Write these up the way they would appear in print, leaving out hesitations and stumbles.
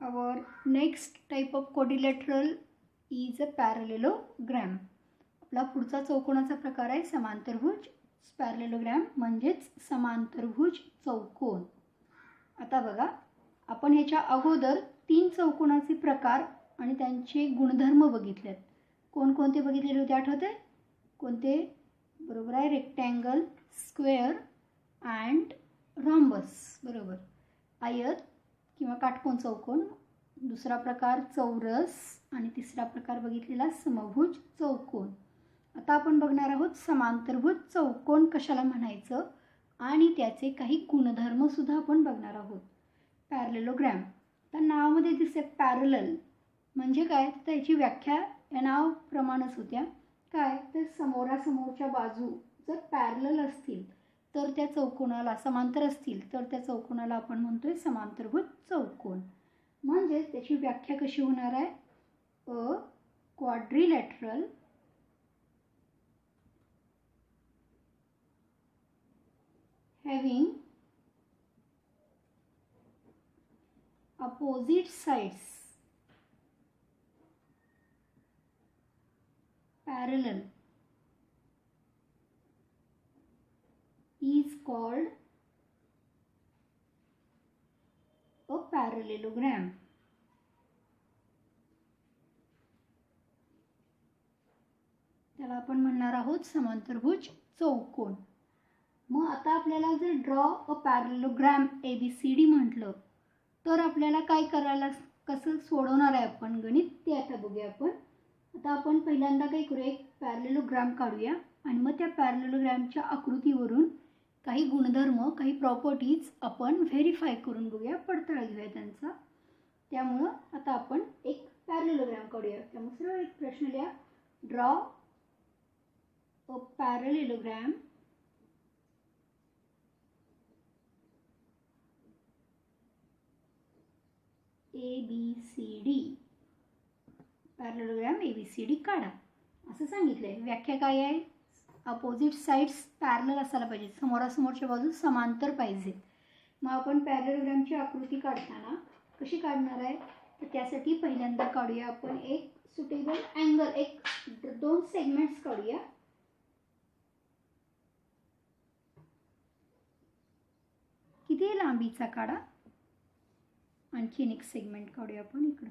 Our next type of quadrilateral is a parallelogram. आपला पुढचा चौकोनाचा प्रकार आहे समांतरभुज. पॅरलेलोग्राम म्हणजेच समांतरभुज चौकोन. आता बघा, आपण ह्याच्या अगोदर 3 चौकोनाचे प्रकार आणि त्यांचे गुणधर्म बघितलेत. कोणकोणते बघितलेले होते आठवते? कोणते? बरोबर आहे, रेक्टँगल, स्क्वेअर अँड रॉम्बस. बरोबर, आयत किंवा काटकोन चौकोन, दुसरा प्रकार चौरस आणि तिसरा प्रकार बघितलेला समभुज चौकोन. आता आपण बघणार आहोत समांतरभुज चौकोन कशाला म्हणायचं आणि त्याचे काही गुणधर्म सुद्धा आपण बघणार आहोत. पॅरलेलोग्राम, तर नावामध्ये दिसते पॅरलल म्हणजे काय, तर याची व्याख्या या नावाप्रमाणेच होत्या. काय, तर समोरासमोरच्या बाजू जर पॅरलल असतील तर त्या चौकोनाला, समांतर असतील तर त्या चौकोनाला आपण म्हणतोय समांतरभुज चौकोन. म्हणजे त्याची व्याख्या कशी होणार आहे? अ quadrilateral having opposite sides parallel is called a parallelogram. त्याला आपण म्हणणार आहोत समांतरभुज चौकोन. मग आता आपल्याला जर ड्रॉ अ पॅरलेलोग्राम ABCD म्हटलं तर आपल्याला काय करायला, कसं सोडवणार आहे आपण गणित ते आता बघूया आपण. आता आपण पहिल्यांदा काय करूया, एक पॅरलेलोग्राम काढूया आणि मग त्या पॅरलेलोग्रामच्या आकृतीवरून काही गुणधर्म, काही प्रॉपर्टीज आपण व्हेरीफाय करून बघूया, पडताळ घेऊया त्यांचा. त्यामुळं आता आपण एक पॅरलेलोग्राम काढूया. त्यामुळे सरळ एक प्रश्न लिहा, draw a parallelogram ABCD. Parallelogram ABCD काढा असं सांगितलंय. व्याख्या काय आहे? अपोजिट साइड्स पॅरलल असायला पाहिजे, समोरासमोरच्या बाजू समांतर पाहिजेत. मग आपण पॅरलेलोग्रामची आकृती काढताना कशी काढणार आहे, तर त्यासाठी पहिल्यांदा काढूया आपण एक सुटेबल अँगल, एक 2 सेगमेंट्स काढूया. किती लांबीचा काढा, आणखीन एक सेगमेंट काढूया आपण इकडं.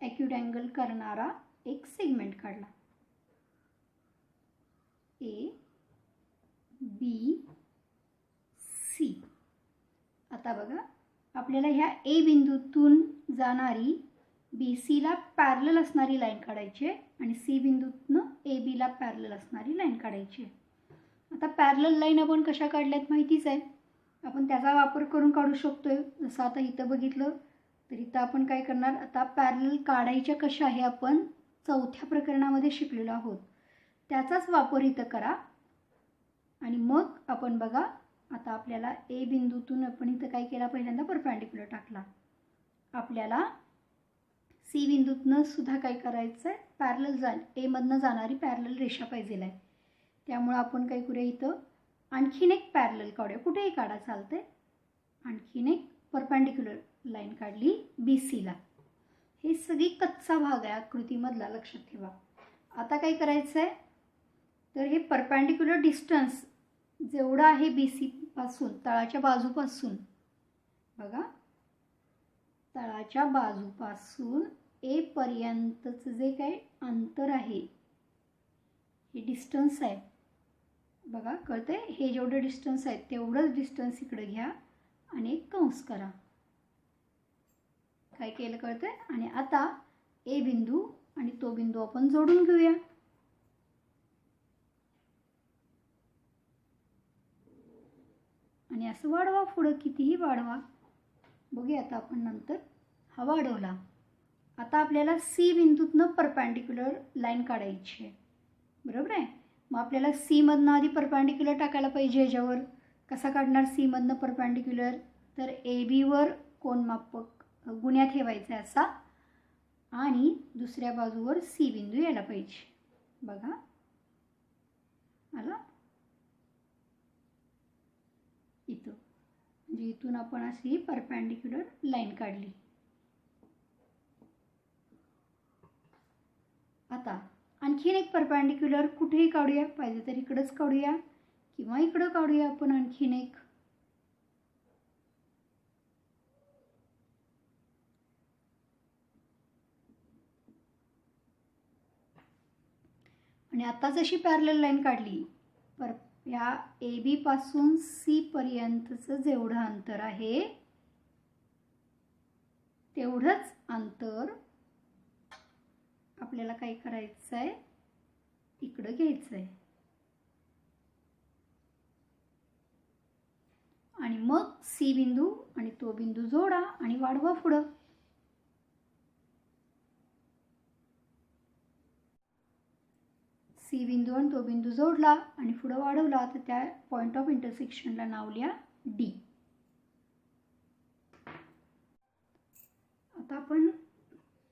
ॲक्यूट अँगल करणारा एक सेगमेंट काढला. A B C. आता बघा, आपल्याला ह्या A बिंदूतून जाणारी BC ला पॅरलल असणारी लाईन काढायची आहे आणि C बिंदूतून AB ला पॅरलल असणारी लाईन काढायची आहे. आता पॅरलल लाईन आपण कशा काढल्यात माहितीच आहे, आपण त्याचा वापर करून काढू शकतोय. जसं आता इथं बघितलं तर इथं आपण काय करणार, आता पॅरलल काढायच्या कशा हे आपण 4थ्या प्रकरणामध्ये शिकलेलो आहोत, त्याचाच वापर इथं करा. आणि मग आपण बघा, आता आपल्याला A बिंदूतून आपण इथं काय केला, पहिल्यांदा परपेंडिक्युलर टाकला. आपल्याला C बिंदूतनं सुद्धा काय करायचं आहे, पॅरलल A मधनं जाणारी पॅरलल रेषा पाहिजे आहे. त्यामुळं आपण काय करूया, इथं आणखीन एक पॅरलल काढूया, कुठेही काढा चालते. आणखीन एक परपेंडिक्युलर लाईन काढली BC ला. हे सगळी कच्चा भाग आहे आकृतीमधला, लक्षात ठेवा. आता काय करायचं आहे, तर हे परपेंडिक्युलर डिस्टन्स जेवढं आहे BC पासून, तळाच्या बाजूपासून बघा, तळाच्या बाजूपासून A पर्यंतचं जे काही अंतर आहे, हे डिस्टन्स आहे बघा, कळतंय? हे जेवढं डिस्टन्स आहे तेवढंच डिस्टन्स इकडे घ्या आणि एक कंस करा. काय केलं कळतंय? आणि आता A बिंदू आणि तो बिंदू आपण जोडून घेऊया. आणि असं वाढवा, पुढं कितीही वाढवा. बघूया आता आपण नंतर हा वाढवला. आता आपल्याला C बिंदूतनं परपेंडिक्युलर लाईन काढायची आहे, बरोबर आहे. मग आपल्याला C मधनं आधी परपेंडिक्युलर टाकायला पाहिजे. ह्याच्यावर कसा काढणार C मधनं परपेंडिक्युलर, तर AB वर कोनमापक गुण्या ठेवायचा असा आणि दुसऱ्या बाजूवर सी बिंदू यायला पाहिजे. बघा आला इथं, म्हणजे इथून आपण अशी परपेंडिक्युलर लाईन काढली. आता आणखीन एक परपेंडिक्युलर कुठेही काढूया, पाहिजे तर इकडंच काढूया किंवा इकडं काढूया आपण आणखीन एक. आणि आता जशी पॅरलल लाईन काढली, पर या ए बी पासून सी पर्यंतचं जेवढं अंतर आहे तेवढंच अंतर आपल्याला काय करायचं आहे, इकडं घ्यायचं आहे. आणि मग सी बिंदू आणि तो बिंदू जोडा आणि वाढवा पुढं. सी बिंदू आणि तो बिंदू जोडला आणि पुढं वाढवला तर त्या पॉईंट ऑफ इंटरसेक्शनला नाव लिहा डी. आता आपण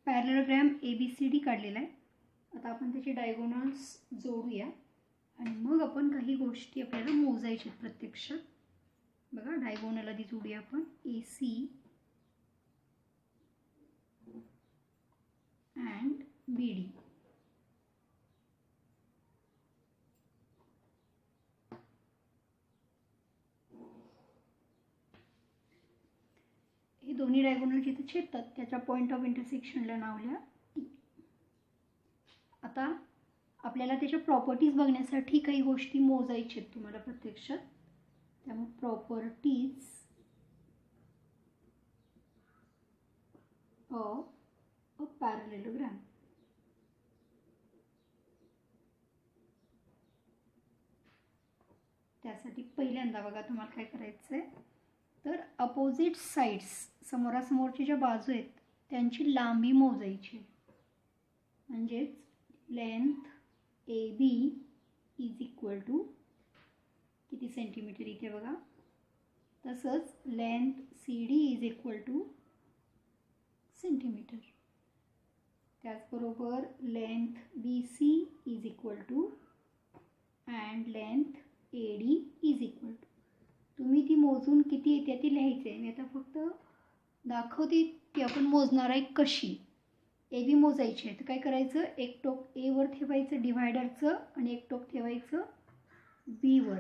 पॅरललोग्राम ABCD काढलेला आहे. आता आपण त्याचे डायगोनल्स जोडूया आणि मग आपण काही गोष्टी आपल्याला मोजायच्या आहेत प्रत्यक्षात. बघा डायगोनल आधी जोडूया आपण. AC and BD. हे दोन्ही डायगोनल जिथे छेदतात त्याच्या पॉईंट ऑफ इंटरसेक्शनला नाव लिहा टी. आता आपल्याला त्याच्या प्रॉपर्टीज बघण्यासाठी काही गोष्टी मोजायच्या आहेत तुम्हाला प्रत्यक्षात. त्यामुळे प्रॉपर्टीज ऑफ अ पॅरलेलोग्राम. त्यासाठी पहिल्यांदा बघा तुम्हाला काय करायचं आहे, तर अपोजिट साइड्स, समोरासमोरच्या ज्या बाजू आहेत त्यांची लांबी मोजायची. म्हणजेच length AB is equal to किती सेंटीमीटर इथे बघा, तसंच length CD is equal to centimetre. त्याचबरोबर length BC is equal to and length AD is equal to. तुम्ही ती मोजून किती येते ती लिहायचं आहे. मी आता फक्त दाखवते ती आपण मोजणार आहे कशी. AB मोजायची आहे तर काय करायचं, एक टोक A वर ठेवायचं डिव्हायडरचं आणि एक टोक ठेवायचं B वर.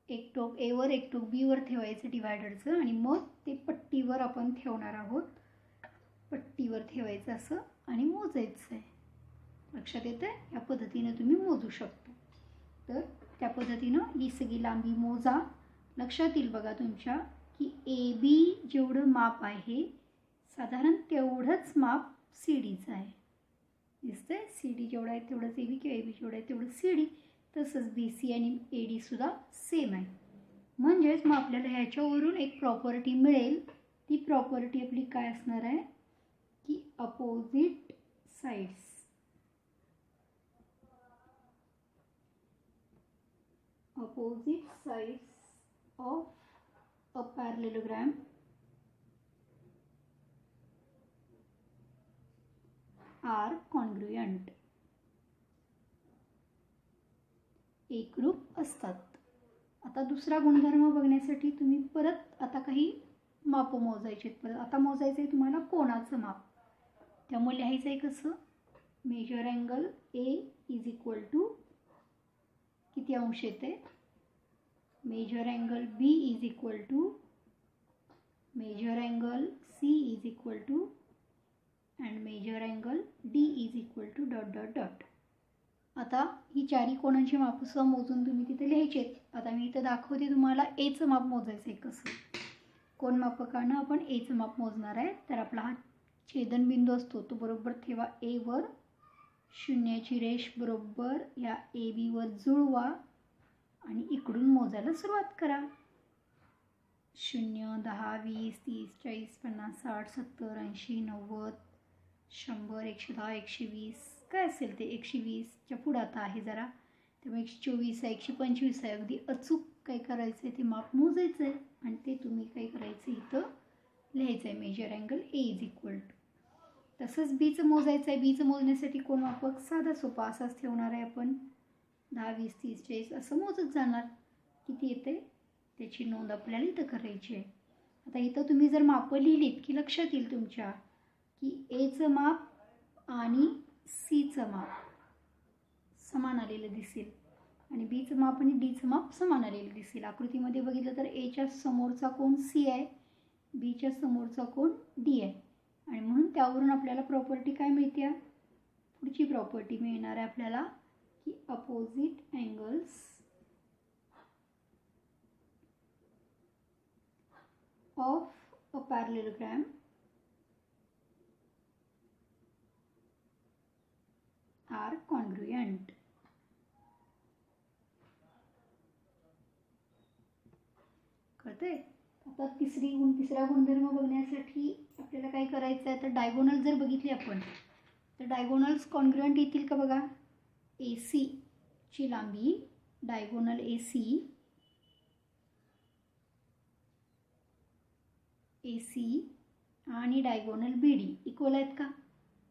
एक टोक A वर एक टोक B वर ठेवायचं डिव्हायडरचं आणि मग ते पट्टीवर आपण ठेवणार आहोत. पट्टीवर ठेवायचं असं आणि मोजायचं आहे. लक्षात येतं आहे? या पद्धतीनं तुम्ही मोजू शकता. तर त्या पद्धतीनं ही सगळी लांबी मोजा. लक्षात येईल बघा तुमच्या की AB जेवढं माप आहे साधारण तेवढंच माप CDचं आहे. दिसतंय? CD जेवढं आहे तेवढंच AB किंवा AB जेवढं आहे तेवढं CD. तसंच BC आणि AD सुद्धा सेम आहे. म्हणजेच मग आपल्याला ह्याच्यावरून एक प्रॉपर्टी मिळेल. ती प्रॉपर्टी आपली काय असणार आहे की opposite sides of a parallelogram are congruent. एकरूप असतात. आता दुसरा गुणधर्म बघण्यासाठी तुम्ही परत आता काही माप मोजायचे आहेत. परत आता मोजायचं आहे तुम्हाला कोणाचं माप. त्यामुळे लिहायचं आहे कसं, measure angle A is equal to किती अंश येते, measure angle B is equal to measure angle C is equal to and measure angle D is equal to dot dot dot. आता ही चारी कोणाची मापसं मोजून तुम्ही तिथे लिहायचे आहेत. आता मी इथं दाखवते तुम्हाला Aचं माप मोजायचं आहे कसं. कोण मापकानं आपण Aचं माप मोजणार आहे. तर आपला हा छेदनबिंदू असतो तो बरोबर ठेवा A वर. शून्याची रेष बरोबर या AB वर जुळवा आणि इकडून मोजायला सुरुवात करा. 0, 10, 20, 30, 40, 50, 60, 70, 80, 90, 100, 110, 120 काय असेल ते. 120च्या पुढं आता आहे जरा, त्यामुळे 124 आहे, 125 आहे. अगदी अचूक काय करायचं आहे ते माप मोजायचं आहे आणि ते तुम्ही काय करायचं इथं लिहायचं आहे. Measure angle A is equal to. तसंच बीचं मोजायचं आहे. बीचं मोजण्यासाठी कोण मापक? साधा सोपा असाच ठेवणार आहे आपण. 10, 20, 30, 40 असं मोजत जाणार. किती येते त्याची नोंद आपल्याला इथं करायची आहे. आता इथं तुम्ही जर मापं लिहिलीत की लक्षात येईल तुमच्या की एचं माप आणि सीचं माप समान आलेलं दिसेल आणि बीचं माप आणि डीचं माप समान आलेलं दिसेल. आकृतीमध्ये बघितलं तर एच्या समोरचा कोण सी आहे, बीच्या समोरचा कोण डी आहे आणि म्हणून त्यावरून आपल्याला प्रॉपर्टी काय मिळते? पुढची प्रॉपर्टी मिळणार आहे आपल्याला की opposite angles of a parallelogram are congruent. कळतंय? आता तिसरा गुणधर्म बघण्यासाठी आपल्याला काय करायचं आहे? तर डायगोनल जर बघितली आपण तर डायगोनल्स कॉन्ग्रुएंट येतील का बघा. ए ची लांबी डायगोनल ए सी आणि डायगोनल बी डी इक्वल आहेत का?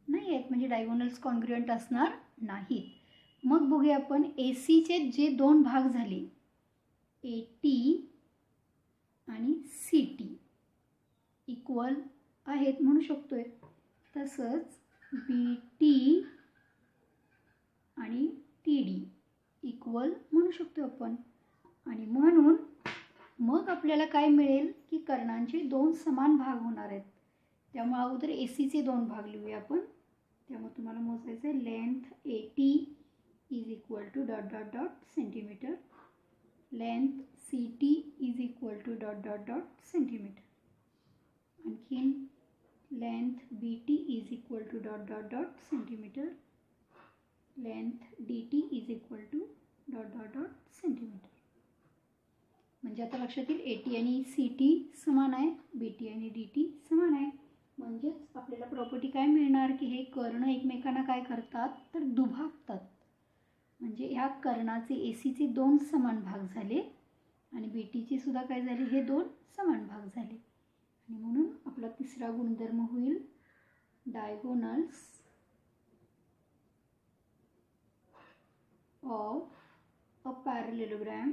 नाही आहेत, म्हणजे डायगोनल्स कॉन्ग्रुएंट असणार नाहीत. मग बघूया आपण ए सीचे जे दोन भाग झाले ए टी आणि सी टी इक्वल आहेत म्हणू शकतोय. तसंच बी टी आणि टी डी इक्वल म्हणू शकतो आपण. आणि म्हणून मग आपल्याला काय मिळेल की कर्णांचे दोन समान भाग होणार आहेत. त्यामुळे अगोदर ए सीचे दोन भाग लिहूया आपण. त्यामुळे तुम्हाला मोजायचं आहे length A T is equal to dot dot dot centimetre, length C T is equal to dot dot dot centimetre, आणखीन length B T is equal to dot dot dot centimetre, length D T is equal to dot dot dot centimetre. म्हणजे आता लक्षात येईल A T आणि C T समान आहे, B T आणि D T समान आहे. म्हणजेच आपल्याला प्रॉपर्टी काय मिळणार की हे कर्ण एकमेकांना काय करतात तर दुभागतात. म्हणजे ह्या कर्णाचे ए सीचे दोन समान भाग झाले आणि बी टीचे सुद्धा काय झाले, हे दोन समान भाग झाले. आणि म्हणून आपला तिसरा गुणधर्म होईल diagonals of a parallelogram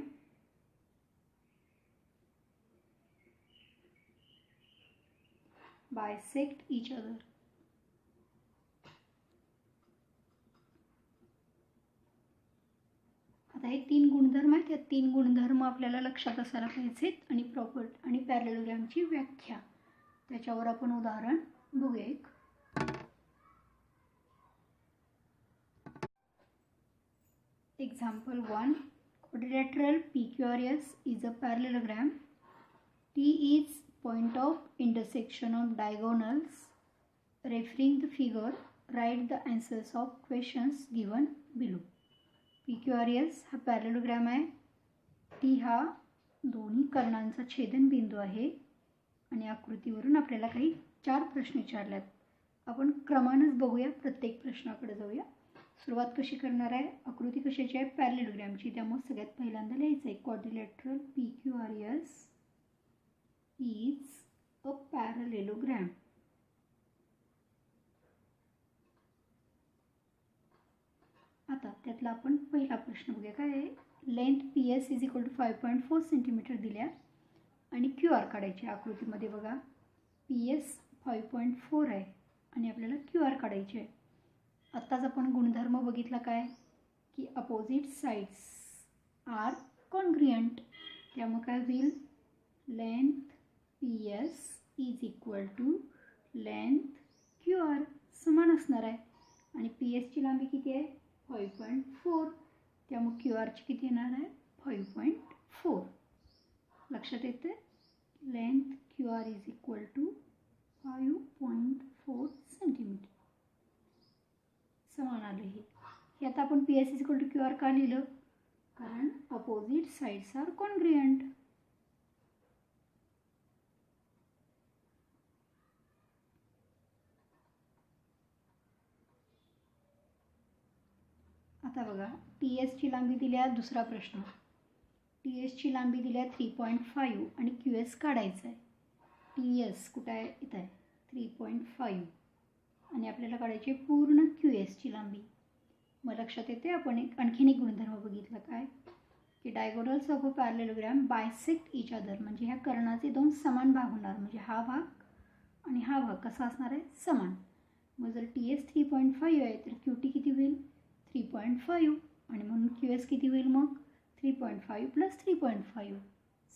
bisect each other. आता हे तीन गुणधर्म आहेत. या तीन गुणधर्म आपल्याला लक्षात असायला पाहिजेत आणि पॅरलेलोग्रामची व्याख्या त्याच्यावर आपण उदाहरण बघूया एक. Example 1. Quadrilateral PQRS is a parallelogram. T is point of intersection of diagonals. Referring the figure, write the answers of questions given below. PQRS हा पॅरलेलोग्राम आहे. T हा दोन्ही कर्णांचा छेदनबिंदू आहे आणि आकृतीवरून आपल्याला काही 4 प्रश्न विचारल्यात. आपण क्रमानंच बघूया, प्रत्येक प्रश्नाकडे जाऊया. सुरुवात कशी करणार आहे? आकृती कशाची आहे? पॅरलेलोग्रामची. त्यामुळे सगळ्यात पहिल्यांदा लिहायचं आहे quadrilateral PQRS is a parallelogram. आता त्यातला आपण पहिला प्रश्न बघूया. काय आहे? Length PS is equal to 5.4 centimetre दिल्या आणि QR काढायची. आकृतीमध्ये बघा PS 5.4 आहे आणि आपल्याला QR काढायची आहे. आत्ताच आपण गुणधर्म बघितला काय की अपोजिट साइड्स आर कॉन्ग्रुएंट. त्यामुळे काय होईल? Length PS is equal to length QR समान असणार आहे आणि PS ची लांबी किती आहे? 5.4. त्यामुळे QRची किती येणार आहे? 5.4. लक्षात येते? Length QR is equal to 5.4 centimetre समान आले. हे आता आपण PS is equal to QR का लिहिलं? कारण अपोजिट साइड्स आर कॉन्ग्रुएंट. आता बघा TS ची लांबी दिल्या. दुसरा प्रश्न, TS ची लांबी दिल्या 3.5 आणि QS काढायचं आहे. TS कुठं आहे? इथं आहे 3.5 आणि आपल्याला काढायची पूर्ण क्यू एसची लांबी. मग लक्षात येते आपण आणखीन एक गुणधर्म बघितला काय की diagonals of a parallelogram bisect each other, म्हणजे ह्या कर्णाचे दोन समान भाग होणार, म्हणजे हा भाग आणि हा भाग कसा असणार आहे, समान. मग जर टी एस 3.5 आहे तर क्यू टी किती होईल, 3.5, आणि म्हणून क्यू एस किती होईल मग 3.5 + 3.5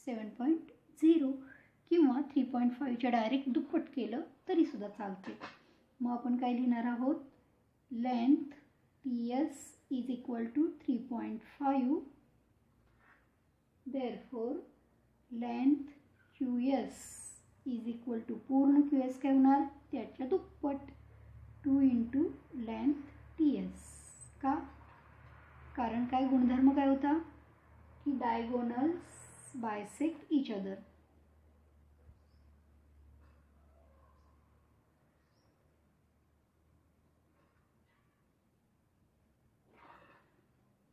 7.0, किंवा 3.5च्या डायरेक्ट दुप्पट केलं तरीसुद्धा चालते. मग आपण काय लिहिणार आहोत, length T S is equal to 3.5, therefore length Q S is equal to पूर्ण क्यू एस काय होणार, त्याच्या दुप्पट 2 × लेंथ टी एस. का, कारण काय गुणधर्म काय होता की diagonals bisect each other.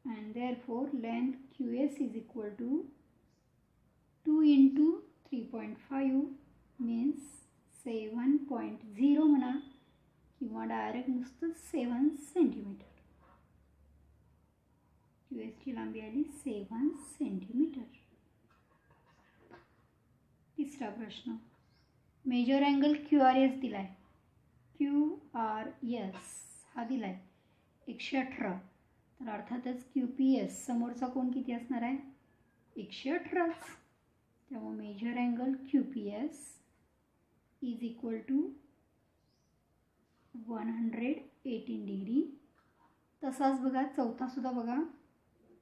And therefore length QS is equal to 2 × 3.5 means 7.0 म्हणा, किंवा डायरेक्ट नुसतं 7 सेंटीमीटर. QSची लांबी आली 7 सेंटीमीटर. तिसरा प्रश्न, मेजर अँगल QRS दिलाय, QRS हा दिलाय 118, तर अर्थातच QPS समोरचा कोण किती असणार आहे, 118. त्यामुळे measure angle QPS is equal to 118 degree. तसाच बघा चौथा सुद्धा बघा,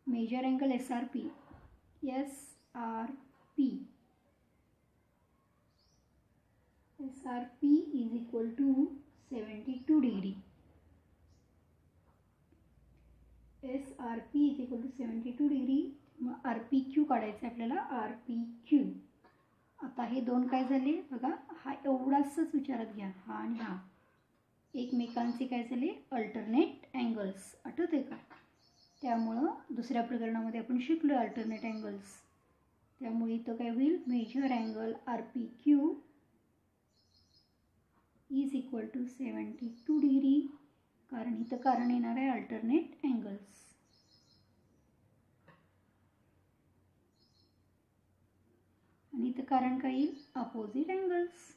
measure angle SRP is equal to 72 degree. SRP is equal to 72 degree. मग RPQ काढायचं आहे आपल्याला, RPQ. आता हे दोन काय झाले बघा, हा एवढाच विचारात घ्या, हा आणि हा एकमेकांचे काय झाले, अल्टरनेट अँगल्स. आठवते का, त्यामुळं दुसऱ्या प्रकरणामध्ये आपण शिकलो अल्टरनेट अँगल्स. त्यामुळे इथं काय होईल, measure angle RPQ is equal to 72 degree, कारण इथं कारण येणार आहे अल्टरनेट अँगल्स. आणि इथं कारण काय येईल, अपोजिट अँगल्स.